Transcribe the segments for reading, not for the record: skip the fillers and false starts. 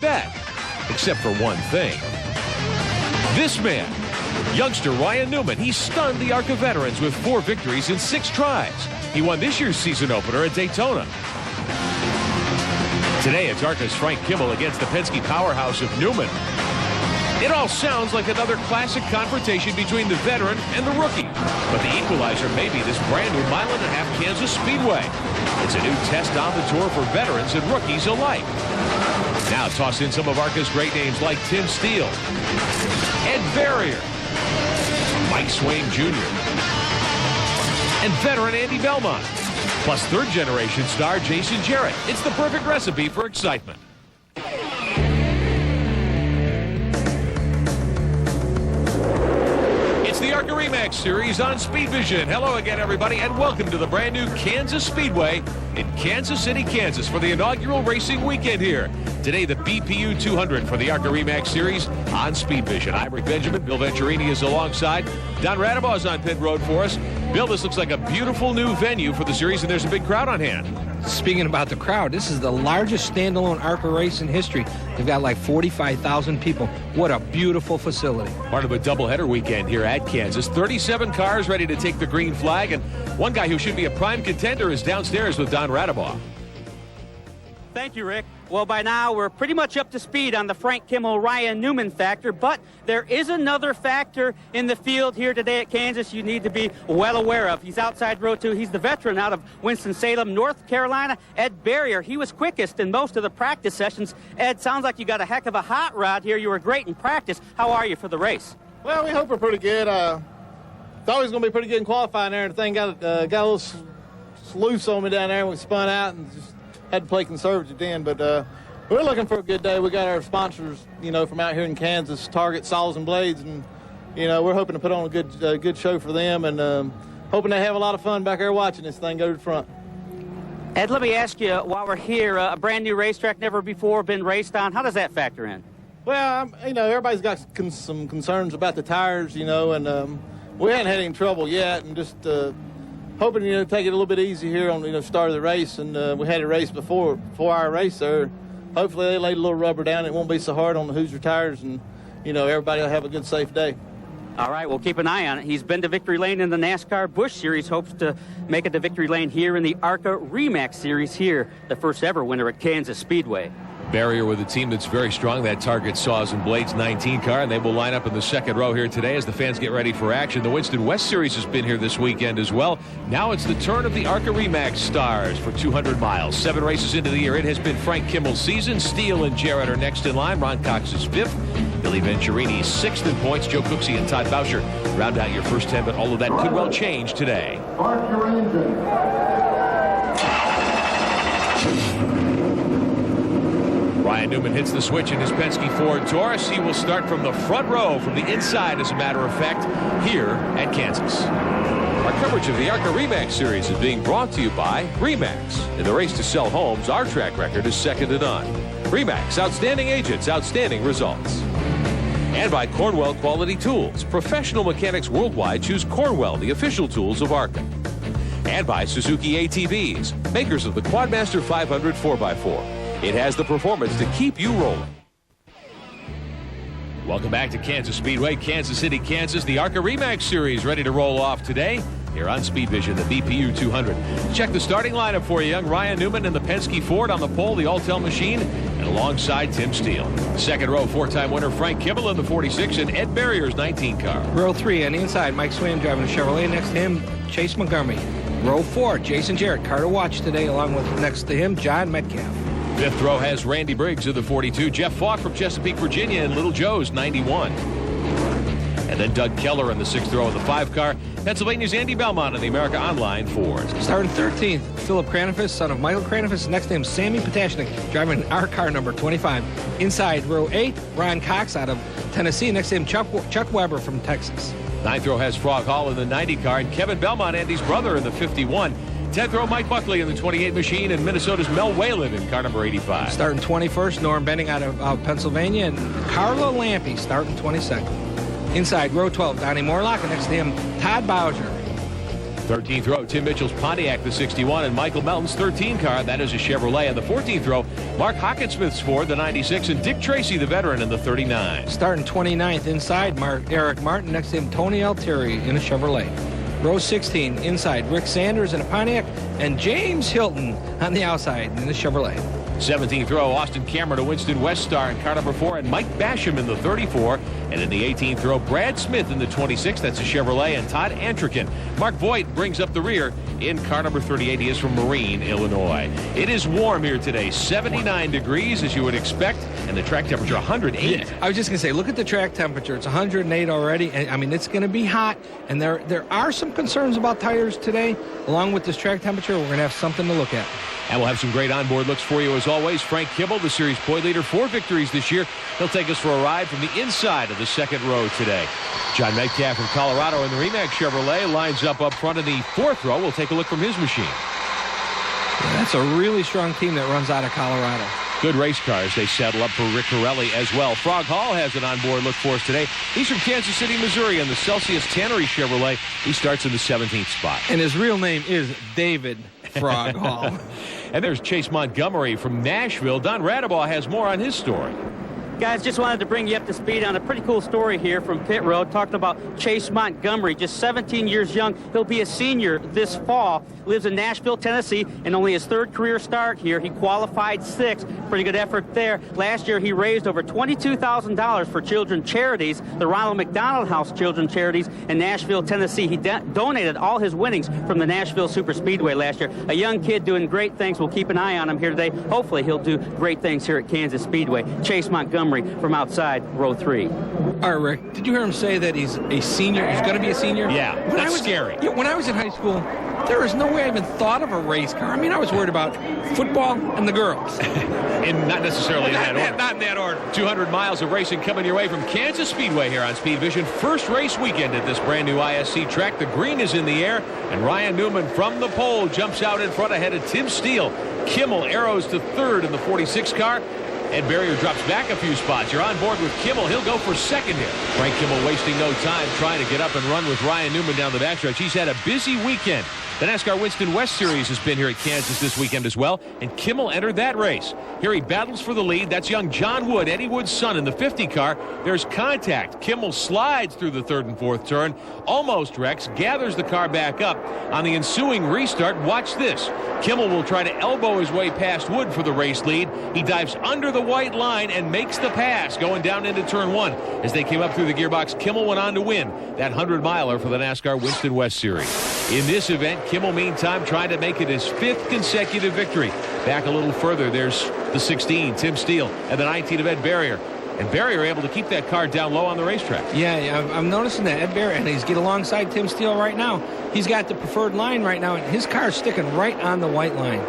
bet, except for one thing. This man, youngster Ryan Newman, he stunned the ARCA veterans with 4 victories in 6 tries. He won this year's season opener at Daytona. Today, it's ARCA's Frank Kimmel against the Penske powerhouse of Newman. It all sounds like another classic confrontation between the veteran and the rookie. But the equalizer may be this brand new mile-and-a-half Kansas Speedway. It's a new test on the tour for veterans and rookies alike. Now toss in some of ARCA's great names like Tim Steele, Ed Barrier, Mike Swain Jr., and veteran Andy Belmont, plus third-generation star Jason Jarrett. It's the perfect recipe for excitement. The ARCA Re Series on Speed Vision. Hello again, everybody, and welcome to the brand new Kansas Speedway in Kansas City, Kansas for the inaugural racing weekend here. Today, the BPU 200 for the ARCA Re Series on Speed Vision. I'm Rick Benjamin. Bill Venturini is alongside. Don Radabaugh is on pit road for us. Bill, this looks like a beautiful new venue for the series, and there's a big crowd on hand. Speaking about the crowd, this is the largest standalone ARCA race in history. They've got like 45,000 people. What a beautiful facility. Part of a doubleheader weekend here at Kansas. 37 cars ready to take the green flag, and one guy who should be a prime contender is downstairs with Don Radabaugh. Thank you, Rick. Well, by now, we're pretty much up to speed on the Frank Kimmel, Ryan Newman factor, but there is another factor in the field here today at Kansas you need to be well aware of. He's outside row 2. He's the veteran out of Winston-Salem, North Carolina, Ed Barrier. He was quickest in most of the practice sessions. Ed, sounds like you got a heck of a hot rod here. You were great in practice. How are you for the race? Well, we hope we're pretty good. Thought we was going to be pretty good in qualifying there, and the thing got a little loose on me down there, and we spun out and just had to play conservative then, but we're looking for a good day. We got our sponsors, from out here in Kansas, Target, Saws and Blades, and we're hoping to put on a good show for them, and hoping they have a lot of fun back there watching this thing go to the front. Ed, let me ask you, while we're here, a brand new racetrack, never before been raced on. How does that factor in? Well, everybody's got some concerns about the tires, and we haven't had any trouble yet, and just hoping, take it a little bit easy here on, start of the race. And we had a race before our race there. Hopefully they laid a little rubber down. It won't be so hard on the Hoosier tires, and, everybody will have a good, safe day. All right, we'll keep an eye on it. He's been to victory lane in the NASCAR Busch Series, hopes to make it to victory lane here in the ARCA Re Series here, the first ever winner at Kansas Speedway. Barrier with a team that's very strong, that Target Saws and Blades 19 car, and they will line up in the second row here today as the fans get ready for action. The Winston West Series has been here this weekend as well. Now it's the turn of the ARCA Re stars for 200 miles. 7 races into the year, it has been Frank Kimmel's season. Steele and Jarrett are next in line. Ron Cox is 5th. Billy Venturini 6th in points. Joe Cooksey and Todd Boucher round out your first 10, but all of that could well change today. Park your engine. Ryan Newman hits the switch in his Penske Ford Taurus. He will start from the front row, from the inside, as a matter of fact, here at Kansas. Our coverage of the ARCA Re Series is being brought to you by Remax. In the race to sell homes, our track record is second to none. Remax, outstanding agents, outstanding results. And by Cornwell Quality Tools. Professional mechanics worldwide choose Cornwell, the official tools of ARCA. And by Suzuki ATVs, makers of the Quadmaster 500 4x4. It has the performance to keep you rolling. Welcome back to Kansas Speedway, Kansas City, Kansas. The ARCA Re Series ready to roll off today here on Speed Vision, the BPU 200. Check the starting lineup for you. Young Ryan Newman in the Penske Ford, on the pole, the Alltel machine, and alongside Tim Steele. Second row, 4-time winner Frank Kimmel in the 46, and Ed Barrier's 19 car. Row 3 on the inside, Mike Swain driving a Chevrolet. Next to him, Chase Montgomery. Row 4, Jason Jarrett, car to watch today, along with next to him, John Metcalf. Fifth row has Randy Briggs in the 42, Jeff Falk from Chesapeake, Virginia, and Little Joe's 91. And then Doug Keller in the 6th row of the 5 car. Pennsylvania's Andy Belmont in the America Online 4s. Starting 13th, Philip Kranifus, son of Michael Kranifus. Next to him, Sammy Potashnik, driving our car number 25. Inside row 8, Ron Cox out of Tennessee. Next to him, Chuck Weber from Texas. 9th row has Frog Hall in the 90 car, and Kevin Belmont, Andy's brother, in the 51. 10th row, Mike Buckley in the 28 machine, and Minnesota's Mel Whalen in car number 85. Starting 21st, Norm Benning out of Pennsylvania, and Carla Lampe starting 22nd. Inside row 12, Donnie Morlock, and next to him, Todd Boucher. 13th row, Tim Mitchell's Pontiac, the 61, and Michael Melton's 13 car, that is a Chevrolet. And the 14th row, Mark Hockensmith's Ford, the 96, and Dick Tracy, the veteran, in the 39. Starting 29th inside, Eric Martin. Next to him, Tony Altieri in a Chevrolet. Row 16 inside, Rick Sanders in a Pontiac, and James Hilton on the outside in a Chevrolet. 17th row, Austin Cameron to Winston Weststar in car number 4, and Mike Basham in the 34. And in the 18th row, Brad Smith in the 26, that's a Chevrolet, and Todd Antrikin. Mark Voigt brings up the rear in car number 38. He is from Marine, Illinois. It is warm here today, 79 degrees as you would expect, and the track temperature 108. Yeah, I was just going to say, look at the track temperature. It's 108 already, and I mean, it's going to be hot, and there are some concerns about tires today. Along with this track temperature, we're going to have something to look at. And we'll have some great onboard looks for you as always. Frank Kimmel, the series point leader, 4 victories this year. He'll take us for a ride from the inside of the second row today. John Metcalf from Colorado in the Remax Chevrolet lines up front in the 4th row. We'll take a look from his machine. Yeah, that's a really strong team that runs out of Colorado. Good race cars. They saddle up for Rick Corelli as well. Frog Hall has an onboard look for us today. He's from Kansas City, Missouri, in the Celsius Tannery Chevrolet. He starts in the 17th spot. And his real name is David Frog Hall. And there's Chase Montgomery from Nashville. Don Radabaugh has more on his story. Guys, just wanted to bring you up to speed on a pretty cool story here from Pit Road, talking about Chase Montgomery, just 17 years young. He'll be a senior this fall. Lives in Nashville, Tennessee, and only his 3rd career start here. He qualified 6th. Pretty good effort there. Last year, he raised over $22,000 for children charities, the Ronald McDonald House Children Charities in Nashville, Tennessee. He donated all his winnings from the Nashville Super Speedway last year. A young kid doing great things. We'll keep an eye on him here today. Hopefully, he'll do great things here at Kansas Speedway. Chase Montgomery from outside row 3. All right, Rick, did you hear him say that he's a senior? He's going to be a senior? Yeah, that's scary. Yeah, when I was in high school, there was no way I even thought of a race car. I mean, I was worried about football and the girls. And not necessarily in that order. Not in that order. 200 miles of racing coming your way from Kansas Speedway here on Speed Vision. First race weekend at this brand new ISC track. The green is in the air, and Ryan Newman from the pole jumps out in front ahead of Tim Steele. Kimmel arrows to 3rd in the 46 car. Ed Barrier drops back a few spots. You're on board with Kimmel. He'll go for 2nd here. Frank Kimmel wasting no time trying to get up and run with Ryan Newman down the backstretch. He's had a busy weekend. The NASCAR Winston West Series has been here at Kansas this weekend as well, and Kimmel entered that race. Here he battles for the lead. That's young John Wood, Eddie Wood's son, in the 50 car. There's contact. Kimmel slides through the 3rd and 4th turn, almost wrecks, gathers the car back up. On the ensuing restart, watch this. Kimmel will try to elbow his way past Wood for the race lead. He dives under the white line and makes the pass going down into turn 1. As they came up through the gearbox, Kimmel went on to win that 100-miler for the NASCAR Winston West Series. In this event, Kimmel, meantime, trying to make it his 5th consecutive victory. Back a little further, there's the 16, Tim Steele, and the 19 of Ed Barrier. And Barrier able to keep that car down low on the racetrack. Yeah, I'm noticing that. Ed Barrier, and he's getting alongside Tim Steele right now. He's got the preferred line right now, and his car's sticking right on the white line.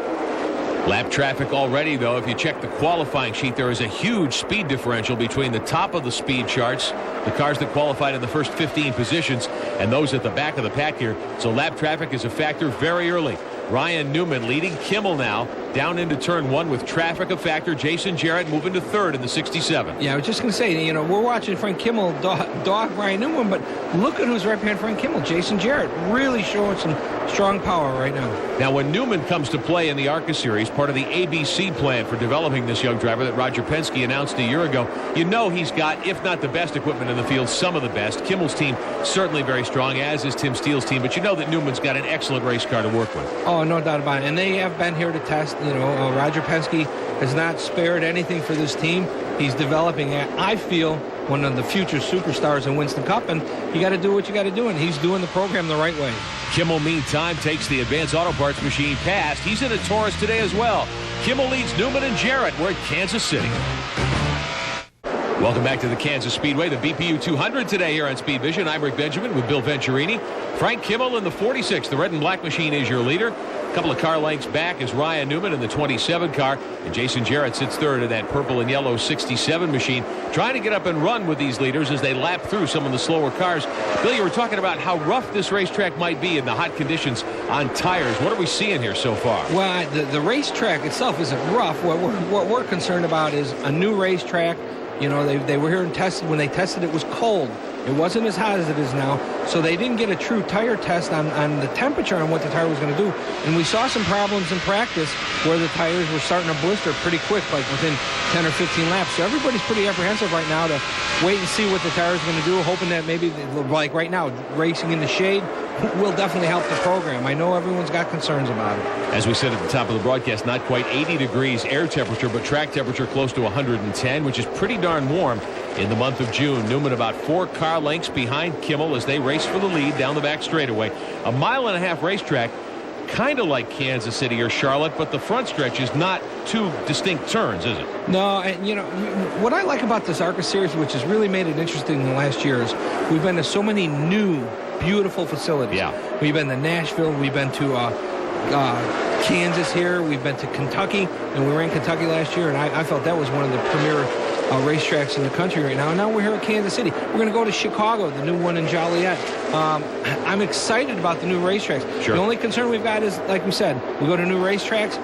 Lap traffic already, though. If you check the qualifying sheet, there is a huge speed differential between the top of the speed charts, the cars that qualified in the first 15 positions, and those at the back of the pack here. So lap traffic is a factor very early. Ryan Newman leading Kimmel now down into turn 1 with traffic a factor. Jason Jarrett moving to 3rd in the 67. Yeah, I was just going to say, you know, we're watching Frank Kimmel dog Ryan Newman, but look at who's right behind Frank Kimmel. Jason Jarrett really showing some strong power right now. Now, when Newman comes to play in the ARCA Series, part of the ABC plan for developing this young driver that Roger Penske announced a year ago, you know he's got, if not the best equipment in the field, some of the best. Kimmel's team certainly very strong, as is Tim Steele's team, but you know that Newman's got an excellent race car to work with. Oh, no doubt about it. And they have been here to test. You know, Roger Penske has not spared anything for this team. He's developing, I feel, one of the future superstars in Winston Cup, and you got to do what you got to do, and he's doing the program the right way. Kimmel, meantime, takes the Advanced Auto Parts machine past. He's in a Taurus today as well. Kimmel leads Newman and Jarrett. We're at Kansas City. Welcome back to the Kansas Speedway, the BPU 200 today here on Speed Vision. I'm Rick Benjamin with Bill Venturini. Frank Kimmel in the 46. The red and black machine is your leader. A couple of car lengths back is Ryan Newman in the 27 car. And Jason Jarrett sits third in that purple and yellow 67 machine, trying to get up and run with these leaders as they lap through some of the slower cars. Bill, you were talking about how rough this racetrack might be in the hot conditions on tires. What are we seeing here so far? Well, the racetrack itself isn't rough. What we're concerned about is a new racetrack. You know, they were here and tested. When they tested, it was cold. It wasn't as hot as it is now, so they didn't get a true tire test on the temperature on what the tire was going to do. And we saw some problems in practice where the tires were starting to blister pretty quick, like within 10 or 15 laps. So everybody's pretty apprehensive right now to wait and see what the tire is going to do, hoping that maybe, like right now, racing in the shade will definitely help the program. I know everyone's got concerns about it. As we said at the top of the broadcast, not quite 80 degrees air temperature, but track temperature close to 110, which is pretty darn warm in the month of June. Newman about 4 car lengths behind Kimmel as they race for the lead down the back straightaway. A 1.5 mile racetrack, kind of like Kansas City or Charlotte, but the front stretch is not two distinct turns, is it? No, and you know, what I like about this ARCA series, which has really made it interesting in the last year, is we've been to so many new, beautiful facilities. Yeah. We've been to Nashville, we've been to Kansas here, we've been to Kentucky, and we ran Kentucky last year, and I felt that was one of the premier racetracks in the country right now. And now we're here at Kansas City. We're going to go to Chicago, the new one in Joliet. I'm excited about the new racetracks. Sure. The only concern we've got is, like we said, we go to new racetracks,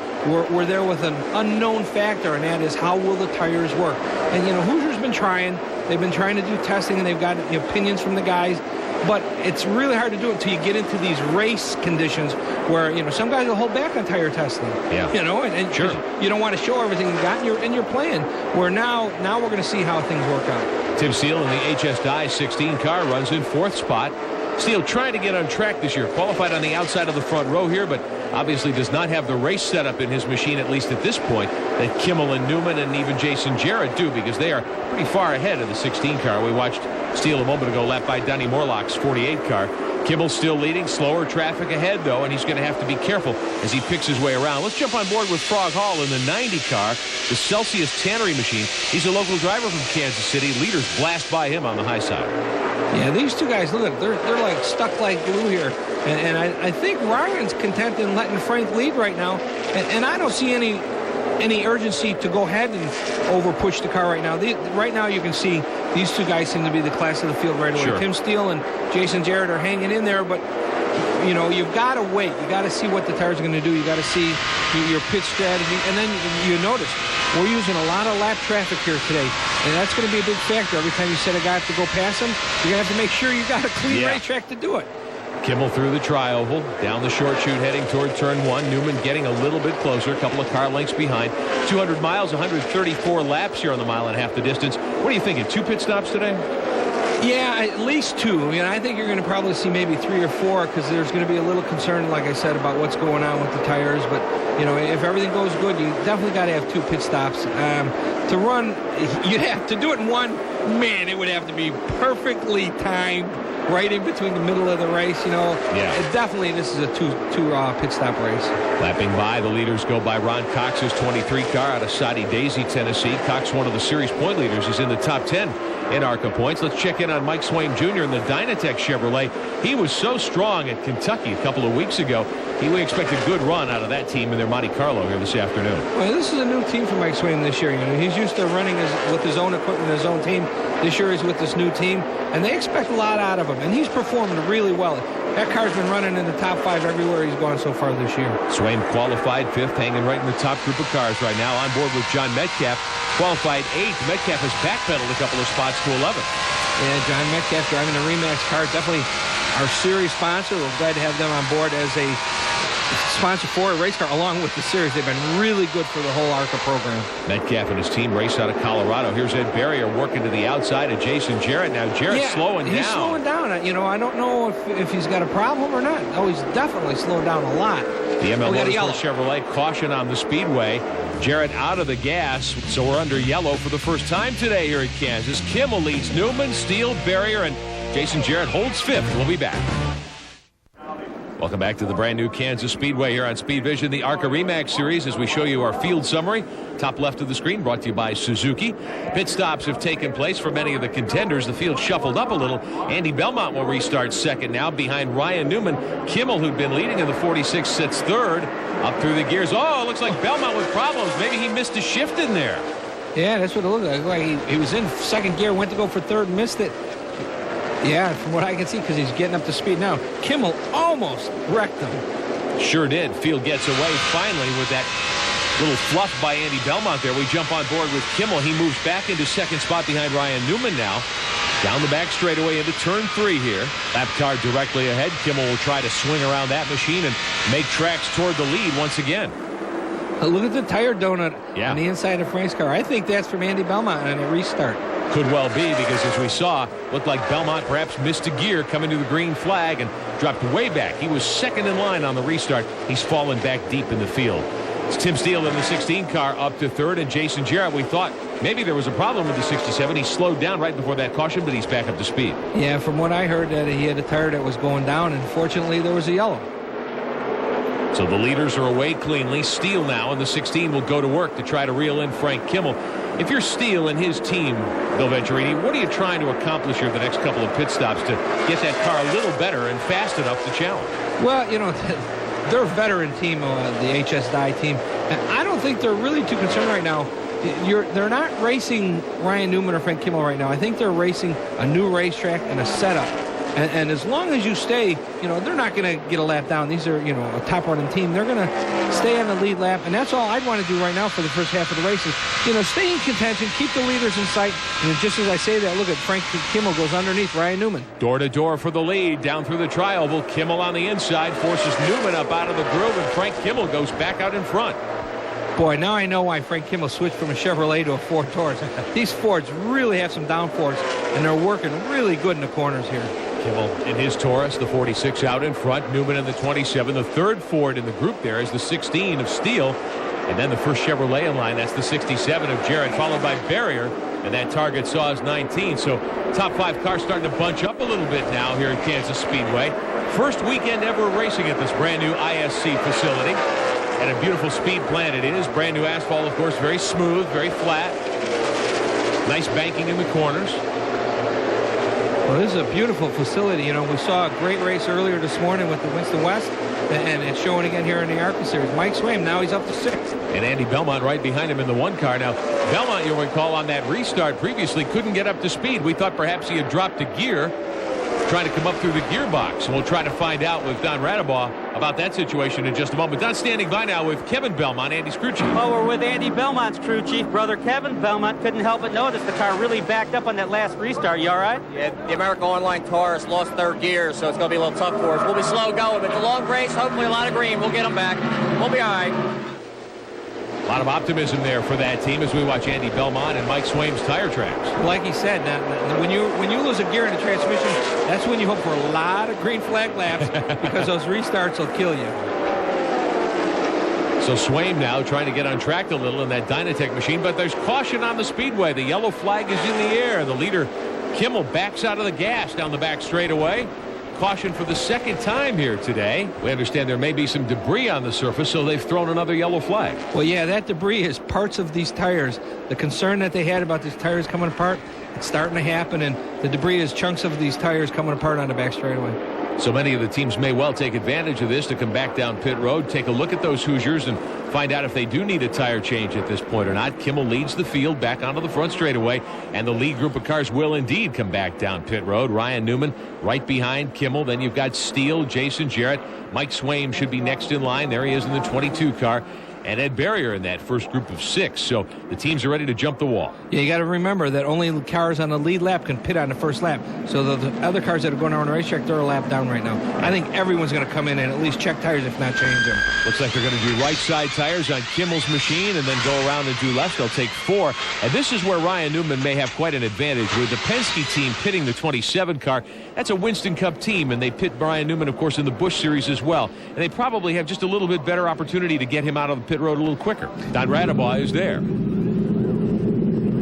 we're there with an unknown factor, and that is how will the tires work. And, you know, Hoosier's been trying. They've been trying to do testing, and they've got opinions from the guys. But it's really hard to do it until you get into these race conditions where, you know, some guys will hold back on tire testing. Yeah. You know, and sure, you don't want to show everything you got, and you're playing. Where now we're going to see how things work out. Tim Steele in the HS Dye 16 car runs in 4th spot. Steele trying to get on track this year. Qualified on the outside of the front row here, but obviously does not have the race setup in his machine, at least at this point, that Kimmel and Newman and even Jason Jarrett do, because they are pretty far ahead of the 16 car. We watched Steele a moment ago lap by Donnie Morlock's 48 car. Kimmel still leading, slower traffic ahead, though, and he's going to have to be careful as he picks his way around. Let's jump on board with Frog Hall in the 90 car, the Celsius Tannery machine. He's a local driver from Kansas City. Leaders blast by him on the high side. Yeah, these two guys, look at it, they're like stuck like glue here. And I think Ryan's content in letting Frank lead right now. And I don't see any urgency to go ahead and over-push the car right now. Right now you can see these two guys seem to be the class of the field right away. Sure. Tim Steele and Jason Jarrett are hanging in there, but you know, you've got to wait. You got to see what the tires are going to do. You got to see your pit strategy. And then you notice we're using a lot of lap traffic here today. And that's going to be a big factor. Every time you set a guy to go past him, you're going to have to make sure you got a clean racetrack to do it. Kimmel through the tri-oval, down the short chute, heading toward turn 1. Newman getting a little bit closer, a couple of car lengths behind. 200 miles, 134 laps here on the 1.5 mile the distance. What are you thinking, 2 pit stops today? Yeah, at least 2. You know, I think you're going to probably see maybe 3 or 4 because there's going to be a little concern, like I said, about what's going on with the tires. But, you know, if everything goes good, you definitely got to have 2 pit stops. To run, you'd have to do it in one. Man, it would have to be perfectly timed right in between the middle of the race, you know. Yeah. Definitely this is a two pit stop race. Lapping by, the leaders go by Ron Cox's 23 car out of Soddy Daisy, Tennessee. Cox, one of the series point leaders, is in the top 10 in ARCA points. Let's check in on Mike Swain Jr. in the Dynatech Chevrolet. He was so strong at Kentucky a couple of weeks ago. We expect a good run out of that team in their Monte Carlo here this afternoon. Well, this is a new team for Mike Swain this year. You know, he's used to running with his own equipment, his own team. This year he's with this new team, and they expect a lot out of him, and he's performing really well. That car's been running in the top 5 everywhere he's gone so far this year. Swain qualified 5th, hanging right in the top group of cars right now. On board with John Metcalf, qualified 8th. Metcalf has backpedaled a couple of spots to 11th. Yeah, John Metcalf driving the Remax car, definitely our series sponsor. We're glad to have them on board as a sponsor for a race car along with the series. They've been really good for the whole ARCA program. Metcalf and his team race out of Colorado. Here's Ed Barrier working to the outside of Jason Jarrett. Now Jarrett's slowing down. He's slowing down. You know, I don't know if he's got a problem or not. Oh, he's definitely slowed down a lot. The ML Motorsport Chevrolet caution on the speedway. Jarrett out of the gas, so we're under yellow for the first time today here at Kansas. Kimmel leads Newman, Steele, Barrier, and Jason Jarrett holds 5th. We'll be back. Welcome back to the brand new Kansas Speedway here on Speed Vision, the ARCA Remax Series, as we show you our field summary. Top left of the screen, brought to you by Suzuki. Pit stops have taken place for many of the contenders. The field shuffled up a little. Andy Belmont will restart second now behind Ryan Newman. Kimmel, who'd been leading in the 46, sits third. Up through the gears. Oh, it looks like Belmont with problems. Maybe he missed a shift in there. Yeah, that's what it looked like. He was in second gear, went to go for third, missed it. Yeah, from what I can see, because he's getting up to speed now. Kimmel almost wrecked him. Sure did. Field gets away finally with that little fluff by Andy Belmont there. We jump on board with Kimmel. He moves back into second spot behind Ryan Newman now. Down the back straightaway into turn 3 here. Lap car directly ahead. Kimmel will try to swing around that machine and make tracks toward the lead once again. Look at the tire donut on the inside of Frank's car. I think that's from Andy Belmont on a restart. Could well be, because as we saw, looked like Belmont perhaps missed a gear coming to the green flag and dropped way back. He was second in line on the restart. He's fallen back deep in the field. It's Tim Steele in the 16 car up to third, and Jason Jarrett, we thought maybe there was a problem with the 67. He slowed down right before that caution, but he's back up to speed. Yeah, from what I heard, that he had a tire that was going down, and fortunately there was a yellow. So the leaders are away cleanly. Steele now in the 16 will go to work to try to reel in Frank Kimmel. If you're Steele and his team, Bill Venturini, what are you trying to accomplish here the next couple of pit stops to get that car a little better and fast enough to challenge? Well, you know, they're a veteran team, the HS Dye team. And I don't think they're really too concerned right now. They're not racing Ryan Newman or Frank Kimmel right now. I think they're racing a new racetrack and a setup. And as long as you stay, you know, they're not going to get a lap down. These are, you know, a top-running team. They're going to stay on the lead lap, and that's all I'd want to do right now for the first half of the races. You know, stay in contention, keep the leaders in sight, and just as I say that, look at Frank Kimmel goes underneath Ryan Newman. Door-to-door for the lead, down through the tri-oval. Kimmel on the inside forces Newman up out of the groove, and Frank Kimmel goes back out in front. Boy, now I know why Frank Kimmel switched from a Chevrolet to a Ford Taurus. These Fords really have some downforce, and they're working really good in the corners here. Kimmel in his Taurus, the 46 out in front. Newman in the 27. The third Ford in the group there is the 16 of Steele. And then the first Chevrolet in line, that's the 67 of Jarrett, followed by Barrier. And that target saw is 19. So top 5 cars starting to bunch up a little bit now here at Kansas Speedway. First weekend ever racing at this brand new ISC facility. And a beautiful speed plant it is. Brand new asphalt, of course, very smooth, very flat. Nice banking in the corners. Well, this is a beautiful facility. You know, we saw a great race earlier this morning with the Winston West, and it's showing again here in the ARCA Series. Mike Swaim, now he's up to 6th. And Andy Belmont right behind him in the 1 car. Now, Belmont, you'll recall, on that restart previously couldn't get up to speed. We thought perhaps he had dropped a gear, trying to come up through the gearbox. And we'll try to find out with Don Radabaugh about that situation in just a moment. Don standing by now with Kevin Belmont, Andy's crew chief. Well, we're with Andy Belmont's crew chief, brother Kevin Belmont. Couldn't help but notice the car really backed up on that last restart. You all right? Yeah, the American Online Taurus lost 3rd gear, so it's going to be a little tough for us. We'll be slow going, but it's a long race, hopefully a lot of green. We'll get them back. We'll be all right. A lot of optimism there for that team as we watch Andy Belmont and Mike Swaim's tire tracks. Like he said, when you lose a gear in a transmission, that's when you hope for a lot of green flag laps because those restarts will kill you. So Swaim now trying to get on track a little in that Dynatech machine, but there's caution on the speedway. The yellow flag is in the air. The leader, Kimmel, backs out of the gas down the back straightaway. Caution for the 2nd time here today. We understand there may be some debris on the surface, so they've thrown another yellow flag. Well, yeah, that debris is parts of these tires. The concern that they had about these tires coming apart, it's starting to happen, and the debris is chunks of these tires coming apart on the back straightaway. So many of the teams may well take advantage of this to come back down pit road, take a look at those Hoosiers, and find out if they do need a tire change at this point or not. Kimmel leads the field back onto the front straightaway, and the lead group of cars will indeed come back down pit road. Ryan Newman right behind Kimmel. Then you've got Steele, Jason Jarrett. Mike Swaim should be next in line. There he is in the 22 car. And Ed Barrier in that first group of 6. So the teams are ready to jump the wall. Yeah, you got to remember that only cars on the lead lap can pit on the first lap. So the other cars that are going around the racetrack, they're a lap down right now. I think everyone's going to come in and at least check tires, if not change them. Looks like they're going to do right side tires on Kimmel's machine and then go around and do left. They'll take 4. And this is where Ryan Newman may have quite an advantage with the Penske team pitting the 27 car. That's a Winston Cup team, and they pit Ryan Newman, of course, in the Busch Series as well. And they probably have just a little bit better opportunity to get him out of the pit road a little quicker. Don Radabaugh is there.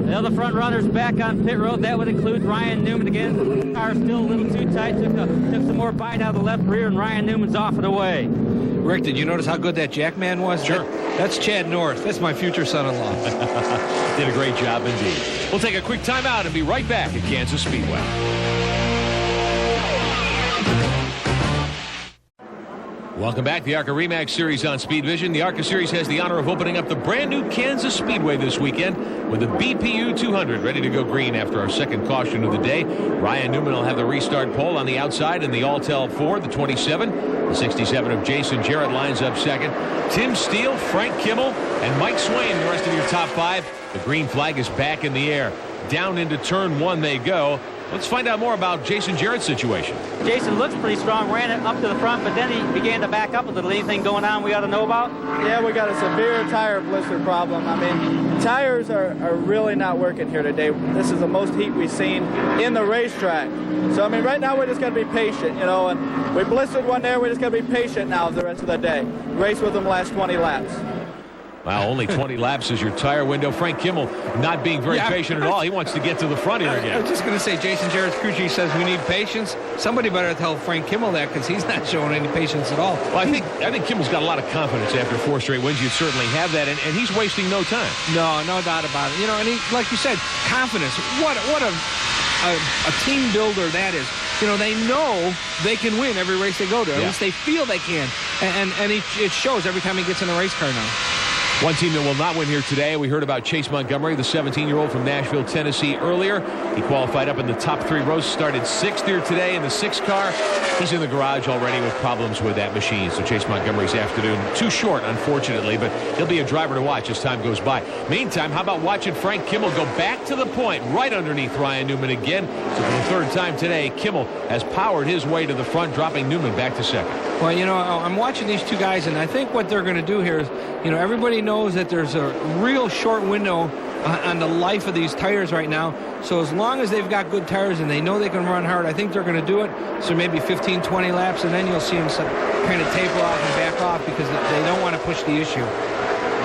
The other front runners back on pit road. That would include Ryan Newman again. The car's still a little too tight. Took some more bite out of the left rear, and Ryan Newman's off and away. Rick, did you notice how good that Jackman was? Sure. That's Chad North. That's my future son-in-law. Did a great job indeed. We'll take a quick timeout and be right back at Kansas Speedway. Welcome back. The ARCA Re Series on Speed Vision. The ARCA Series has the honor of opening up the brand new Kansas Speedway this weekend with the BPU 200 ready to go green after our 2nd caution of the day. Ryan Newman will have the restart pole on the outside in the Alltel Ford, the 27. The 67 of Jason Jarrett lines up 2nd. Tim Steele, Frank Kimmel, and Mike Swaim, the rest of your top 5. The green flag is back in the air. Down into turn 1 they go. Let's find out more about Jason Jarrett's situation. Jason looks pretty strong, ran it up to the front, but then he began to back up a little. Anything going on we ought to know about? Yeah, we got a severe tire blister problem. I mean, tires are really not working here today. This is the most heat we've seen in the racetrack. So, I mean, right now we just got to be patient, you know, and we blistered one there. We just got to be patient now the rest of the day. Race with them last 20 laps. Wow, only 20 laps is your tire window. Frank Kimmel not being very patient at all. He wants to get to the front here again. I was just going to say, Jason Jarrett's crew chief says we need patience. Somebody better tell Frank Kimmel that, because he's not showing any patience at all. Well, I think Kimmel's got a lot of confidence after 4 straight wins. You'd certainly have that, and he's wasting no time. No doubt about it. You know, and he, like you said, confidence. What a team builder that is. You know, they know they can win every race they go to. At least they feel they can. And it shows every time he gets in a race car now. One team that will not win here today, we heard about Chase Montgomery, the 17-year-old from Nashville, Tennessee earlier. He qualified up in the top 3 rows, started 6th here today in the 6 car. He's in the garage already with problems with that machine. So Chase Montgomery's afternoon too short, unfortunately, but he'll be a driver to watch as time goes by. Meantime, how about watching Frank Kimmel go back to the point right underneath Ryan Newman again. So for the 3rd time today, Kimmel has powered his way to the front, dropping Newman back to 2nd. Well, you know, I'm watching these two guys, and I think what they're going to do here is, you know, everybody knows that there's a real short window on the life of these tires right now. So as long as they've got good tires and they know they can run hard, I think they're going to do it. So maybe 15, 20 laps, and then you'll see them kind of taper off and back off because they don't want to push the issue.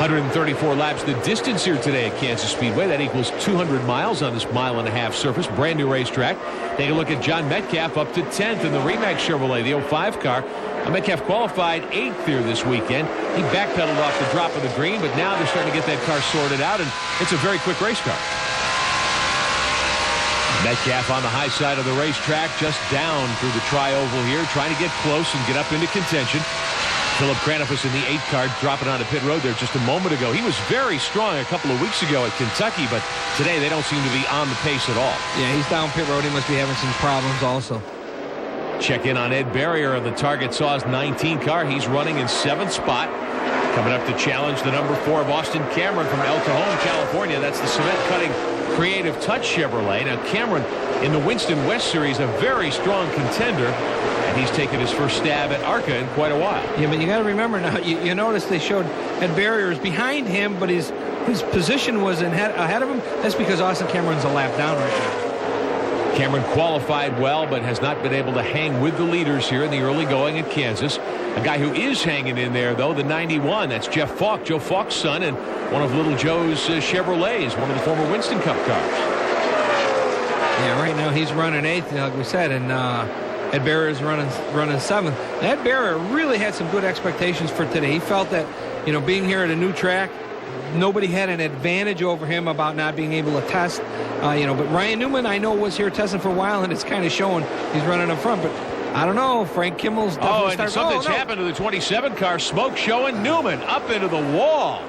134 laps the distance here today at Kansas Speedway. That equals 200 miles on this 1.5 mile surface. Brand new racetrack. Take a look at John Metcalf up to 10th in the Remax Chevrolet, the 05 car. Metcalf qualified 8th here this weekend. He backpedaled off the drop of the green, but now they're starting to get that car sorted out, and it's a very quick race car. Metcalf on the high side of the racetrack, just down through the tri-oval here, trying to get close and get up into contention. Philip Kranifus in the 8 car dropping onto pit road there just a moment ago. He was very strong a couple of weeks ago at Kentucky, but today they don't seem to be on the pace at all. Yeah, he's down pit road. He must be having some problems also. Check in on Ed Barrier on the Target Saws 19 car. He's running in 7th spot. Coming up to challenge the number 4 of Austin Cameron from El Cajon, California. That's the cement-cutting Creative Touch Chevrolet. Now, Cameron in the Winston West Series, a very strong contender. And he's taken his first stab at ARCA in quite a while. Yeah, but you got to remember now, you notice they showed Ed Barrier is behind him, but his position was ahead of him. That's because Austin Cameron's a lap down right now. Cameron qualified well, but has not been able to hang with the leaders here in the early going at Kansas. A guy who is hanging in there, though, the 91. That's Jeff Falk, Joe Falk's son, and one of Little Joe's Chevrolets, one of the former Winston Cup cars. Yeah, right now he's running 8th, like we said, and Ed Barrier's running 7th. Ed Barrier really had some good expectations for today. He felt that, you know, being here at a new track, nobody had an advantage over him about not being able to test. You know, but Ryan Newman, I know, was here testing for a while, and it's kind of showing he's running up front. But I don't know. Frank Kimmel's definitely something's happened to the 27 car. Smoke showing. Newman up into the wall.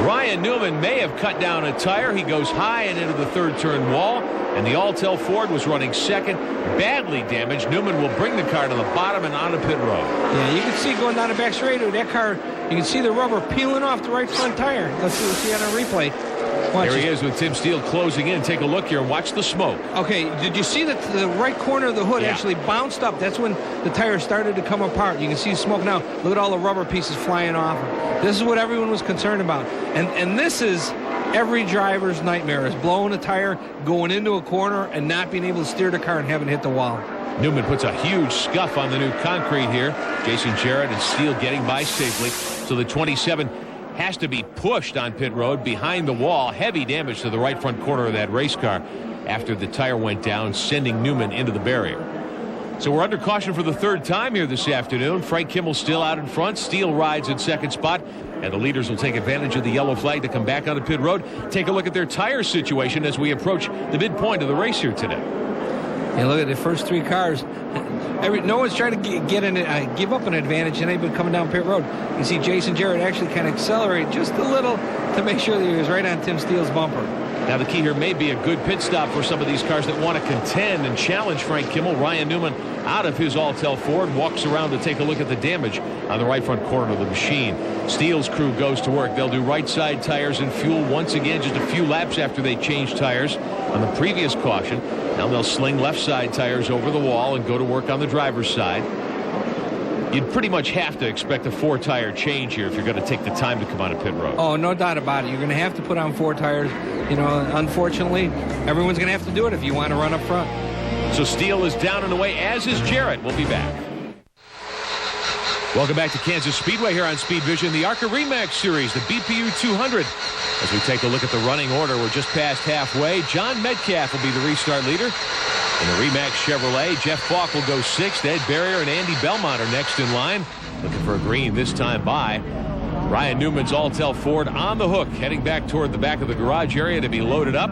Ryan Newman may have cut down a tire. He goes high and into the 3rd turn wall. And the Alltel Ford was running 2nd, badly damaged. Newman will bring the car to the bottom and onto pit road. Yeah, you can see going down the back straight of that car, you can see the rubber peeling off the right front tire. Let's see on a replay. Watch there he is with Tim Steele closing in. Take a look here and watch the smoke. Okay, did you see that the right corner of the hood actually bounced up? That's when the tire started to come apart. You can see smoke now. Look at all the rubber pieces flying off. This is what everyone was concerned about. And this is every driver's nightmare, is blowing a tire, going into a corner, and not being able to steer the car and having hit the wall. Newman puts a huge scuff on the new concrete here. Jason Jarrett and Steele getting by safely. So the 27 has to be pushed on pit road behind the wall. Heavy damage to the right front corner of that race car after the tire went down, sending Newman into the barrier. So we're under caution for the 3rd time here this afternoon. Frank Kimmel still out in front. Steele rides in 2nd spot. And the leaders will take advantage of the yellow flag to come back onto pit road. Take a look at their tire situation as we approach the midpoint of the race here today. Yeah, look at the first 3 cars. No one's trying to give up an advantage, and they've been coming down pit road. You see Jason Jarrett actually kind of accelerate just a little to make sure that he was right on Tim Steele's bumper. Now the key here may be a good pit stop for some of these cars that want to contend and challenge Frank Kimmel. Ryan Newman out of his Alltel Ford walks around to take a look at the damage on the right front corner of the machine. Steele's crew goes to work. They'll do right side tires and fuel once again just a few laps after they change tires. on the previous caution. Now they'll sling left side tires over the wall and go to work on the driver's side. You'd pretty much have to expect a 4-tire change here if you're going to take the time to come on a pit road. Oh, no doubt about it. You're going to have to put on 4 tires. You know, unfortunately, everyone's going to have to do it if you want to run up front. So Steele is down and away, as is Jarrett. We'll be back. Welcome back to Kansas Speedway here on Speed Vision, the ARCA Re Series, the BPU 200. As we take a look at the running order, we're just past halfway. John Metcalf will be the restart leader. In the Remax Chevrolet, Jeff Falk will go 6th. Ed Barrier and Andy Belmont are next in line. Looking for a green this time by. Ryan Newman's Alltel Ford on the hook, heading back toward the back of the garage area to be loaded up.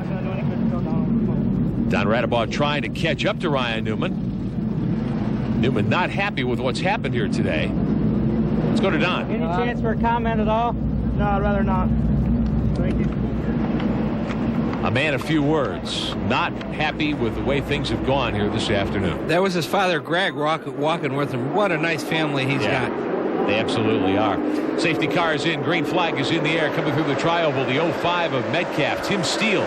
Don Radabaugh trying to catch up to Ryan Newman. Newman not happy with what's happened here today. Let's go to Don. Any chance for a comment at all? No, I'd rather not. Thank you. A man of few words. Not happy with the way things have gone here this afternoon. That was his father, Greg, walking with him. What a nice family he's got. They absolutely are. Safety car is in. Green flag is in the air. Coming through the tri-oval, the 05 of Metcalf, Tim Steele,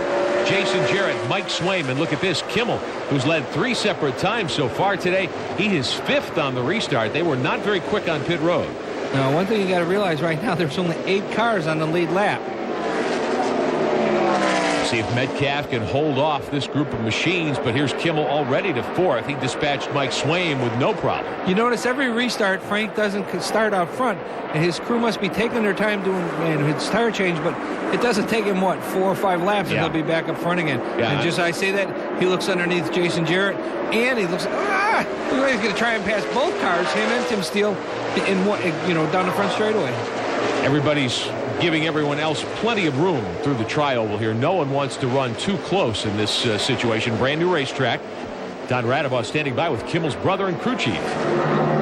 Jason Jarrett, Mike Swayman. Look at this. Kimmel, who's led 3 separate times so far today. He is 5th on the restart. They were not very quick on pit road. Now, one thing you got to realize right now, there's only 8 cars on the lead lap. See if Metcalf can hold off this group of machines, but here's Kimmel already to 4th. He dispatched Mike Swain with no problem. You notice every restart, Frank doesn't start out front, and his crew must be taking their time doing his tire change, but it doesn't take him, 4 or 5 laps, and he'll be back up front again. And just I say that, he looks underneath Jason Jarrett, and he looks, he's going to try and pass both cars, him and Tim Steele, down the front straightaway. Everybody's giving everyone else plenty of room through the tri-oval here. No one wants to run too close in this situation. Brand new racetrack. Don Radabaugh standing by with Kimmel's brother and crew chief.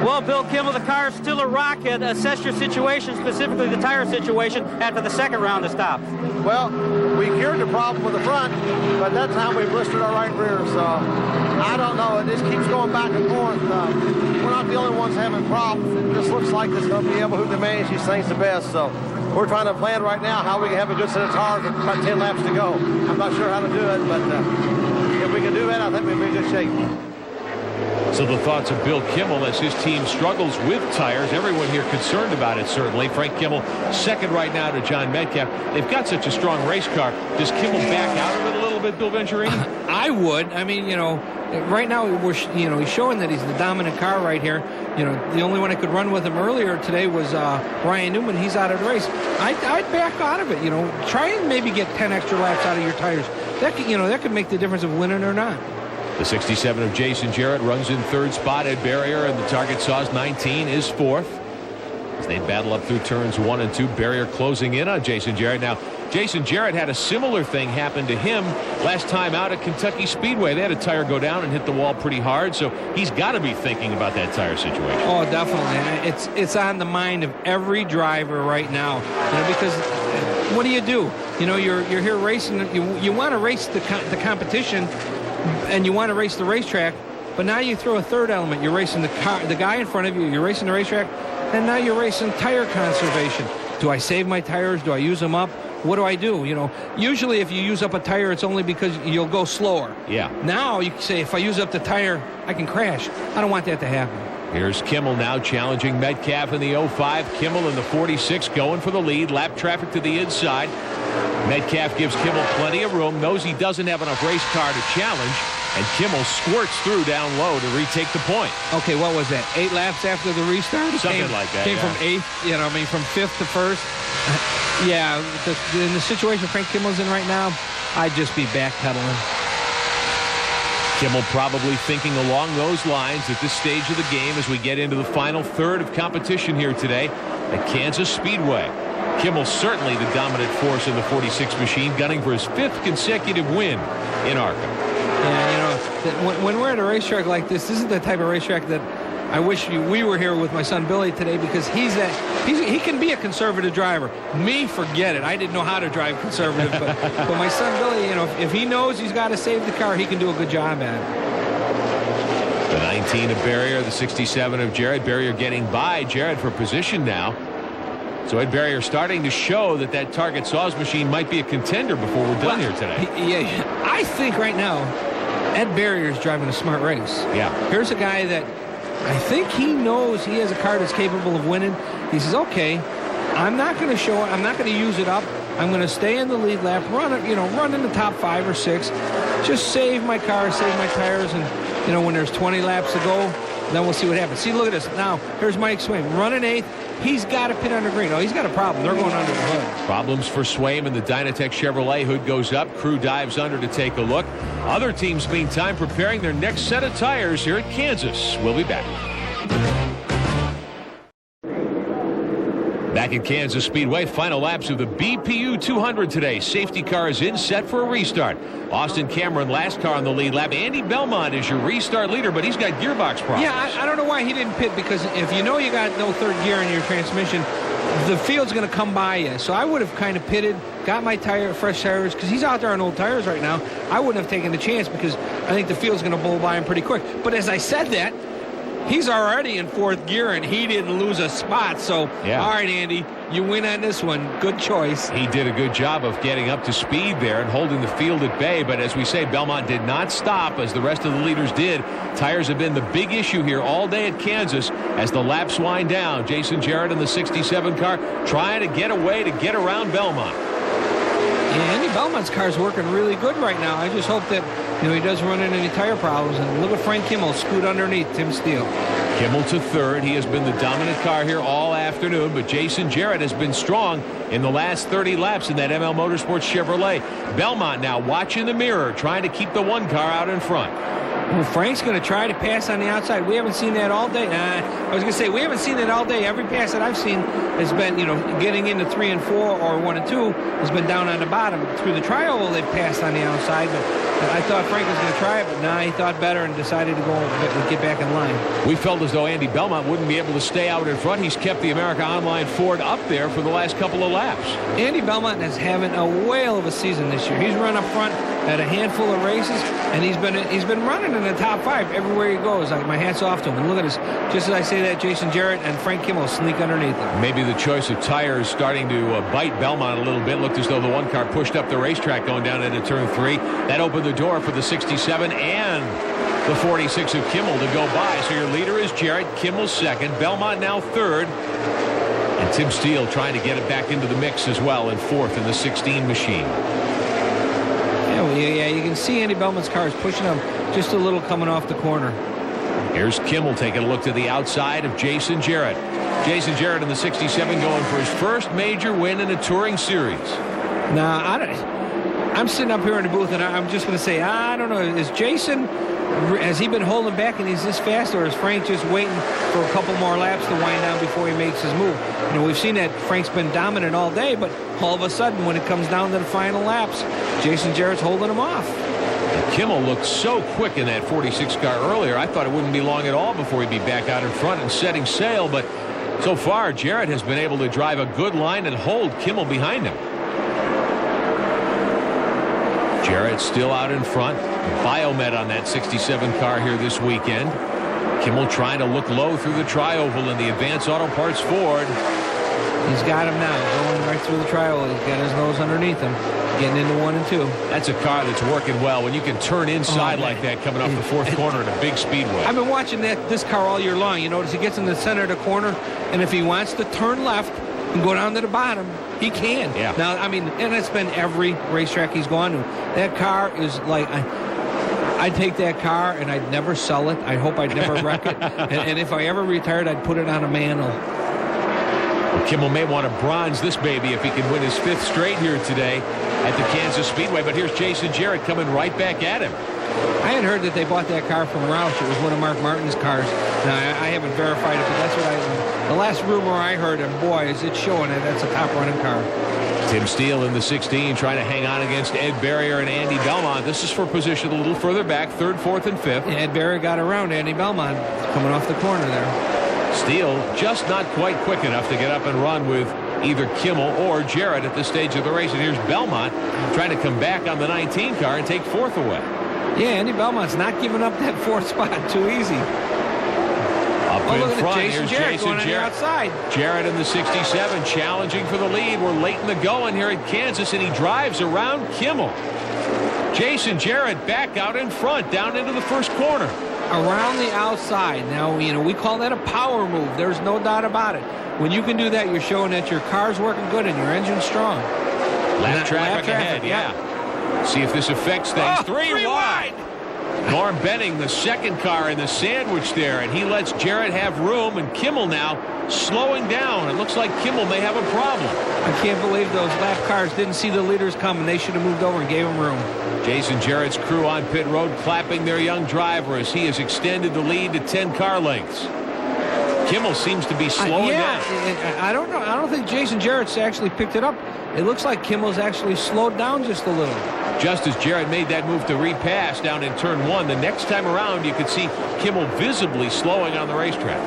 Well, Bill Kimmel, the car is still a rocket. Assess your situation, specifically the tire situation, after the second round of stops. Well, we cured the problem with the front, but that time we blistered our right rear, so I don't know. It just keeps going back and forth. We're not the only ones having problems. It just looks like it's going to be able to manage these things the best, so we're trying to plan right now how we can have a good set of tires with about 10 laps to go. I'm not sure how to do it, but if we can do that, I think we'll be in good shape. So the thoughts of Bill Kimmel as his team struggles with tires. Everyone here concerned about it, certainly. Frank Kimmel second right now to John Metcalf. They've got such a strong race car. Does Kimmel back out of it a little bit, Bill Venturini? I would. I mean, right now he's showing that he's the dominant car right here. The only one that could run with him earlier today was Ryan Newman. He's out of the race. I'd back out of it. Try and maybe get 10 extra laps out of your tires. That could make the difference of winning or not. The 67 of Jason Jarrett runs in 3rd spot. Ed Barrier and the target Saws 19 is 4th. As they battle up through turns 1 and 2, Barrier closing in on Jason Jarrett. Now, Jason Jarrett had a similar thing happen to him last time out at Kentucky Speedway. They had a tire go down and hit the wall pretty hard, so he's got to be thinking about that tire situation. Oh, definitely. It's on the mind of every driver right now. Because what do? You're here racing. You want to race the competition, and you want to race the racetrack, but now you throw a third element. You're racing the guy in front of you. You're racing the racetrack, and now you're racing tire conservation. Do I save my tires? Do I use them up? What do I do? Usually if you use up a tire, it's only because you'll go slower. Yeah. Now you can say, if I use up the tire, I can crash. I don't want that to happen. Here's Kimmel now challenging Metcalf in the 05. Kimmel in the 46 going for the lead. Lap traffic to the inside. Metcalf gives Kimmel plenty of room, knows he doesn't have enough race car to challenge, and Kimmel squirts through down low to retake the point. Okay, what was that? 8 laps after the restart? Something like that. Came from 8th, from 5th to 1st. Yeah, in the situation Frank Kimmel's in right now, I'd just be backpedaling. Kimmel probably thinking along those lines at this stage of the game as we get into the final third of competition here today at Kansas Speedway. Kimmel certainly the dominant force in the 46 machine, gunning for his 5th consecutive win in ARCA. Yeah, when we're at a racetrack like this is the type of racetrack that I wish we were here with my son Billy today, because he can be a conservative driver. Me, forget it. I didn't know how to drive conservative, but my son Billy, if he knows he's got to save the car, he can do a good job at it. The 19 of Barrier, the 67 of Jarrett. Barrier getting by Jarrett for position now. So Ed Barrier starting to show that Target Saws machine might be a contender before we're done here today. Yeah, I think right now Ed Barrier is driving a smart race. Yeah. Here's a guy that I think he knows he has a car that's capable of winning. He says, okay, I'm not going to show it. I'm not going to use it up. I'm going to stay in the lead lap, run in the top 5 or 6, just save my car, save my tires, and when there's 20 laps to go, then we'll see what happens. See, look at this. Now, here's Mike Swaim running 8th. He's got to pit under green. Oh, he's got a problem. They're going under the hood. Problems for Swaim, and the Dynatech Chevrolet hood goes up. Crew dives under to take a look. Other teams, meantime, preparing their next set of tires here at Kansas. We'll be back. Back at Kansas Speedway, final laps of the BPU 200 today. Safety car is in, set for a restart. Austin Cameron, last car on the lead lap. Andy Belmont is your restart leader, but he's got gearbox problems. Yeah, I don't know why he didn't pit, because if you know you got no third gear in your transmission, the field's going to come by you. So I would have kind of pitted, got my fresh tires, because he's out there on old tires right now. I wouldn't have taken the chance, because I think the field's going to blow by him pretty quick. But as I said that, he's already in 4th gear, and he didn't lose a spot. So, yeah. All right, Andy, you win on this one. Good choice. He did a good job of getting up to speed there and holding the field at bay. But as we say, Belmont did not stop as the rest of the leaders did. Tires have been the big issue here all day at Kansas as the laps wind down. Jason Jarrett in the 67 car trying to get away to get around Belmont. Yeah, Andy Belmont's car's working really good right now. I just hope that he doesn't run into any tire problems. And look at Frank Kimmel scoot underneath Tim Steele. Kimmel to 3rd. He has been the dominant car here all afternoon, but Jason Jarrett has been strong in the last 30 laps in that ML Motorsports Chevrolet. Belmont now watching the mirror, trying to keep the 1 car out in front. Well, Frank's going to try to pass on the outside. We haven't seen that all day. I was going to say, we haven't seen it all day. Every pass that I've seen has been, getting into 3 and 4 or 1 and 2 has been down on the bottom. Through the tri-oval, they've passed on the outside, but I thought Frank was going to try it, but he thought better and decided to go and get back in line. We felt as though Andy Belmont wouldn't be able to stay out in front. He's kept the America Online Ford up there for the last couple of laps. Andy Belmont is having a whale of a season this year. He's run up front at a handful of races, and he's been running in the top 5 everywhere he goes. My hat's off to him. And look at this. Just as I say that, Jason Jarrett and Frank Kimmel sneak underneath him. Maybe the choice of tires starting to bite Belmont a little bit. Looked as though the 1 car pushed up the racetrack going down into turn 3. That opened the door for the 67 and the 46 of Kimmel to go by. So your leader is Jarrett, Kimmel 2nd, Belmont now 3rd, and Tim Steele trying to get it back into the mix as well in 4th in the 16 machine. Yeah, you can see Andy Belmont's car is pushing him just a little coming off the corner. Here's Kimmel taking a look to the outside of Jason Jarrett. Jason Jarrett in the 67 going for his first major win in a touring series. Now, I'm sitting up here in the booth, and I'm just going to say, I don't know, has he been holding back and he's this fast, or is Frank just waiting for a couple more laps to wind down before he makes his move? We've seen that Frank's been dominant all day, but all of a sudden, when it comes down to the final laps, Jason Jarrett's holding him off. Kimmel looked so quick in that 46 car earlier. I thought it wouldn't be long at all before he'd be back out in front and setting sail, but so far, Jarrett has been able to drive a good line and hold Kimmel behind him. Jarrett still out in front. Biomed on that 67 car here this weekend. Kimmel trying to look low through the tri-oval in the Advanced Auto Parts Ford. He's got him now, going right through the tri-oval. He's got his nose underneath him, getting into 1 and 2. That's a car that's working well when you can turn inside like that coming off the 4th corner in a big speedway. I've been watching this car all year long. You notice he gets in the center of the corner, and if he wants to turn left and go down to the bottom, he can. Yeah. Now, and it's been every racetrack he's gone to. That car is like, I'd take that car and I'd never sell it. I hope I'd never wreck it. And if I ever retired, I'd put it on a mantle. Kimmel may want to bronze this baby if he can win his 5th straight here today at the Kansas Speedway. But here's Jason Jarrett coming right back at him. I had heard that they bought that car from Roush. It was one of Mark Martin's cars. Now, I haven't verified it, but that's what the last rumor I heard, and boy, is it showing it. That's a top-running car. Tim Steele in the 16 trying to hang on against Ed Barrier and Andy Belmont. This is for position a little further back, 3rd, 4th, and 5th. Ed Barrier got around Andy Belmont coming off the corner there. Steele just not quite quick enough to get up and run with either Kimmel or Jarrett at this stage of the race. And here's Belmont trying to come back on the 19 car and take 4th away. Yeah, Andy Belmont's not giving up that 4th spot too easy. Up Oh, in look at front, Jason here's Jarrett Jason going on the Jarrett. outside. Jarrett in the 67, challenging for the lead. We're late in the going here at Kansas, and he drives around Kimmel. Jason Jarrett back out in front, down into the first corner. Around the outside. Now, we call that a power move. There's no doubt about it. When you can do that, you're showing that your car's working good and your engine's strong. Lap traffic ahead, yeah. See if this affects things. Three wide. Norm Benning, the second car in the sandwich there, and he lets Jarrett have room, and Kimmel now slowing down. It looks like Kimmel may have a problem. I can't believe those lap cars didn't see the leaders coming. They should have moved over and gave him room. Jason Jarrett's crew on pit road clapping their young driver as he has extended the lead to 10 car lengths. Kimmel seems to be slowing down. I don't know. I don't think Jason Jarrett's actually picked it up. It looks like Kimmel's actually slowed down just a little. Just as Jarrett made that move to repass down in turn 1, the next time around you could see Kimmel visibly slowing on the racetrack.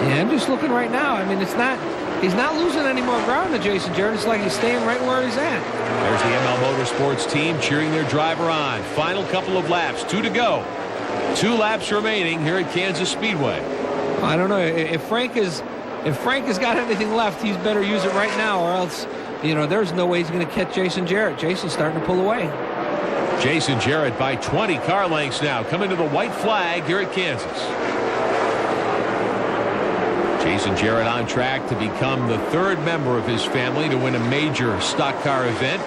Yeah, I'm just looking right now. I mean, he's not losing any more ground to Jason Jarrett. It's like he's staying right where he's at. There's the ML Motorsports team cheering their driver on. Final couple of laps, 2 to go. 2 laps remaining here at Kansas Speedway. I don't know if Frank has got anything left. He's better use it right now, or else, there's no way he's going to catch Jason Jarrett. Jason's starting to pull away. Jason Jarrett by 20 car lengths now, coming to the white flag here at Kansas. Jason Jarrett on track to become the 3rd member of his family to win a major stock car event.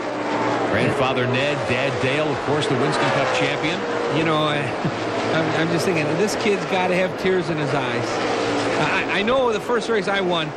Grandfather Ned, Dad Dale, of course, the Winston Cup champion. I'm just thinking, this kid's got to have tears in his eyes. I know the first race I won,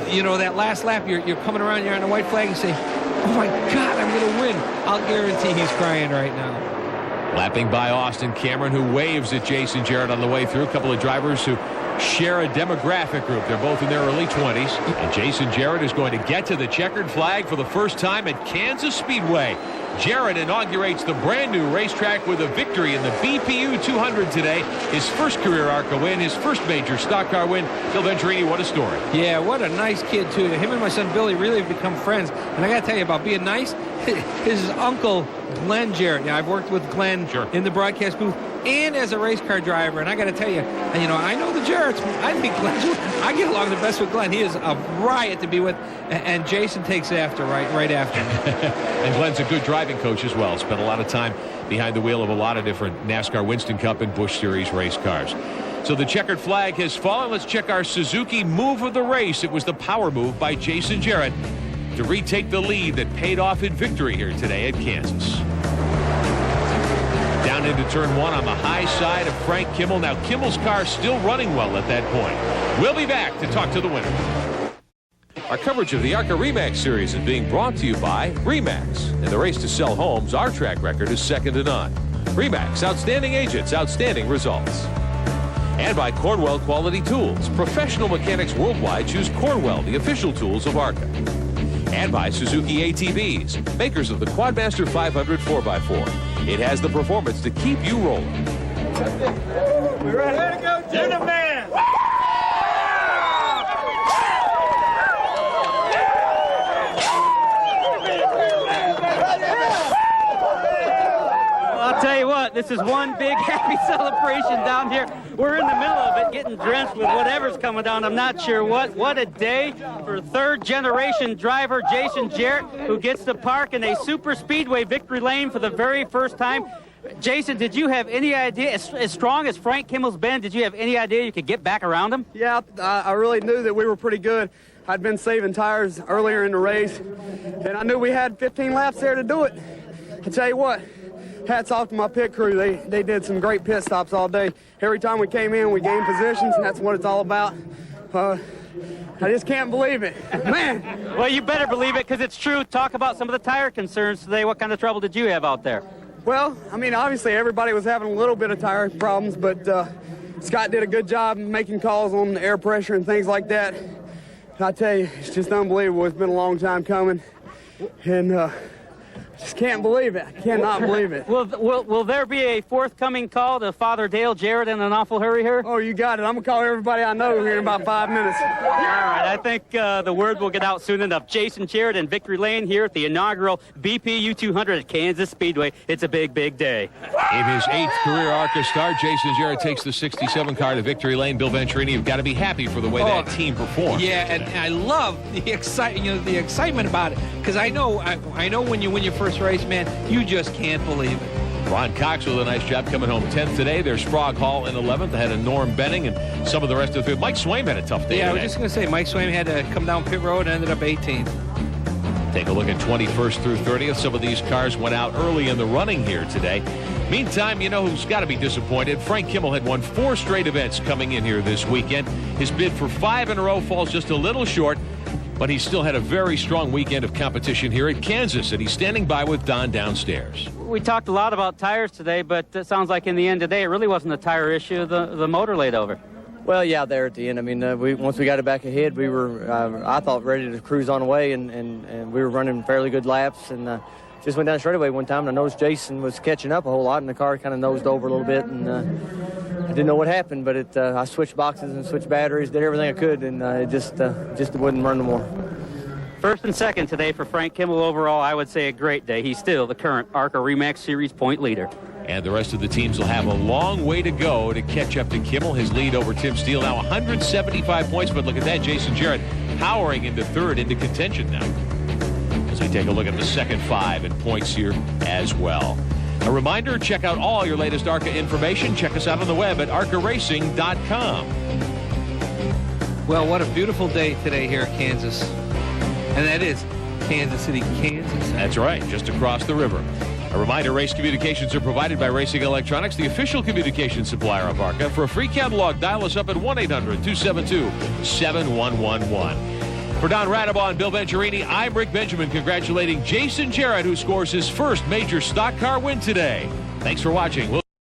that last lap, you're coming around, you're on the white flag, and say, oh my God, I'm going to win. I'll guarantee he's crying right now. Lapping by Austin Cameron, who waves at Jason Jarrett on the way through. A couple of drivers who share a demographic group. They're both in their early 20s. And Jason Jarrett is going to get to the checkered flag for the first time at Kansas Speedway. Jarrett inaugurates the brand new racetrack with a victory in the BPU 200 today. His first career ARCA win, his first major stock car win. Phil Venturini, what a story. Yeah, what a nice kid, too. Him and my son Billy really have become friends. And I got to tell you about being nice. His uncle, Glenn Jarrett. I've worked with Glenn in the broadcast booth and as a race car driver. And I got to tell you, I know the Jarretts. I think I get along the best with Glenn. He is a riot to be with. And Jason takes after, right after. And Glenn's a good driving coach as well. Spent a lot of time behind the wheel of a lot of different NASCAR Winston Cup and Busch Series race cars. So the checkered flag has fallen. Let's check our Suzuki move of the race. It was the power move by Jason Jarrett to retake the lead that paid off in victory here today at Kansas. Down into turn 1 on the high side of Frank Kimmel. Now Kimmel's car still running well at that point. We'll be back to talk to the winner. Our coverage of the ARCA RE/MAX series is being brought to you by RE/MAX. In the race to sell homes, our track record is second to none. RE/MAX, outstanding agents, outstanding results. And by Cornwell Quality Tools. Professional mechanics worldwide choose Cornwell, the official tools of ARCA. And by Suzuki ATVs, makers of the Quadmaster 500 4x4. It has the performance to keep you rolling. We're ready to go to the man. I'll tell you what, this is one big happy celebration down here. We're in the middle of it, getting drenched with whatever's coming down. I'm not sure what. What a day for third-generation driver Jason Jarrett, who gets to park in a super speedway victory lane for the very first time. Jason, did you have any idea, as strong as Frank Kimmel's been, did you have any idea you could get back around him? Yeah, I really knew that we were pretty good. I'd been saving tires earlier in the race, and I knew we had 15 laps there to do it. I tell you what, hats off to my pit crew. They did some great pit stops all day. Every time we came in, we gained positions, and that's what it's all about. I just can't believe it. Man! Well, you better believe it, because it's true. Talk about some of the tire concerns today. What kind of trouble did you have out there? Well, I mean, obviously everybody was having a little bit of tire problems, but Scott did a good job making calls on the air pressure and things like that. I tell you, it's just unbelievable. It's been a long time coming, and Just can't believe it. I cannot believe it. Will there be a forthcoming call to Father Dale Jarrett in an awful hurry here? Oh, you got it. I'm going to call everybody I know here in about 5 minutes. All right, I think the word will get out soon enough. Jason Jarrett in victory lane here at the inaugural BPU 200 at Kansas Speedway. It's a big, big day. In his 8th career ARCA start, Jason Jarrett takes the 67 car to victory lane. Bill Venturini, you've got to be happy for the way that team performed. Yeah, and I love the excitement about it, because I know when you win your first race, man, you just can't believe it. Ron Cox with a nice job coming home 10th today. There's Sprague Hall in 11th. Ahead of Norm Benning and some of the rest of the field. Mike Swaim had a tough day. Yeah, I was just going to say, Mike Swaim had to come down pit road and ended up 18th. Take a look at 21st through 30th. Some of these cars went out early in the running here today. Meantime, you know who's got to be disappointed? Frank Kimmel had won 4 straight events coming in here this weekend. His bid for 5 in a row falls just a little short, but he still had a very strong weekend of competition here at Kansas, and he's standing by with Don downstairs. We talked a lot about tires today, but it sounds like in the end today, it really wasn't a tire issue. The motor laid over. Well, yeah, there at the end. I mean, once we got it back ahead, we were, I thought, ready to cruise on away, and we were running fairly good laps, and just went down the straightaway one time, and I noticed Jason was catching up a whole lot, and the car kind of nosed over a little bit, and I didn't know what happened, but I switched boxes and switched batteries, did everything I could, and it just wouldn't run no more. First and second today for Frank Kimmel. Overall, I would say a great day. He's still the current ARCA Remax Series point leader. And the rest of the teams will have a long way to go to catch up to Kimmel. His lead over Tim Steele now 175 points, but look at that, Jason Jarrett powering into third, into contention now. As we take a look at the second 5 in points here as well. A reminder, check out all your latest ARCA information. Check us out on the web at arcaracing.com. Well, what a beautiful day today here at Kansas. And that is Kansas City, Kansas. That's right, just across the river. A reminder, race communications are provided by Racing Electronics, the official communication supplier of ARCA. For a free catalog, dial us up at 1-800-272-7111. For Don Radabaugh and Bill Venturini, I'm Rick Benjamin, congratulating Jason Jarrett, who scores his first major stock car win today. Thanks for watching. We'll